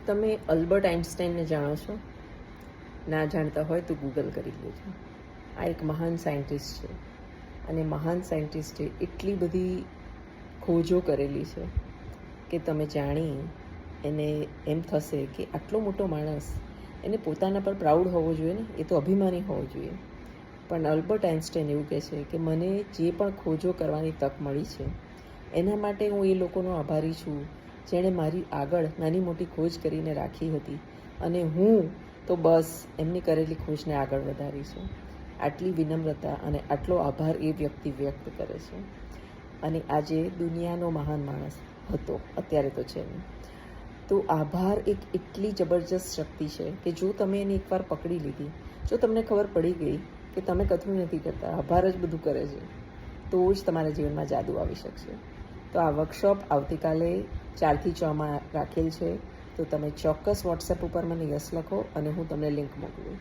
તમે અલ્બર્ટ આઇન્સ્ટાઈનને જાણો છો? ના જાણતા હોય તો ગૂગલ કરી લેજો. આ એક મહાન સાયન્ટિસ્ટ છે અને મહાન સાયન્ટિસ્ટે એટલી બધી ખોજો કરેલી છે કે તમે જાણી એને એમ થશે કે આટલો મોટો માણસ, એને પોતાના પર પ્રાઉડ હોવો જોઈએ ને, એ તો અભિમાની હોવો જોઈએ. પણ અલ્બર્ટ આઇન્સ્ટાઈન એવું કહે છે કે મને જે પણ ખોજો કરવાની તક મળી છે એના માટે હું એ લોકોનો આભારી છું જેણે મારી આગળ નાની મોટી ખોજ કરીને રાખી હતી અને હું તો બસ એમની કરેલી ખોજને આગળ વધારી છે. આટલી વિનમ્રતા અને આટલો આભાર એ વ્યક્તિ વ્યક્ત કરે છે. અને આજે દુનિયાનો મહાન માણસ હતો, અત્યારે તો છે નહીં. તો આભાર એક એટલી જબરજસ્ત શક્તિ છે કે જો તમે એને એકવાર પકડી લીધી, જો તમને ખબર પડી ગઈ કે તમે કશું નથી કરતા, આભાર જ બધું કરે છે, તો જ તમારા જીવનમાં જાદુ આવી શકશે. તો આ વર્કશોપ આવતીકાલે 4 થી 6 રાખેલ છે. તો તમે ચોક્કસ વોટ્સએપ ઉપર મને યસ લખો અને હું તમને લિંક મોકલું.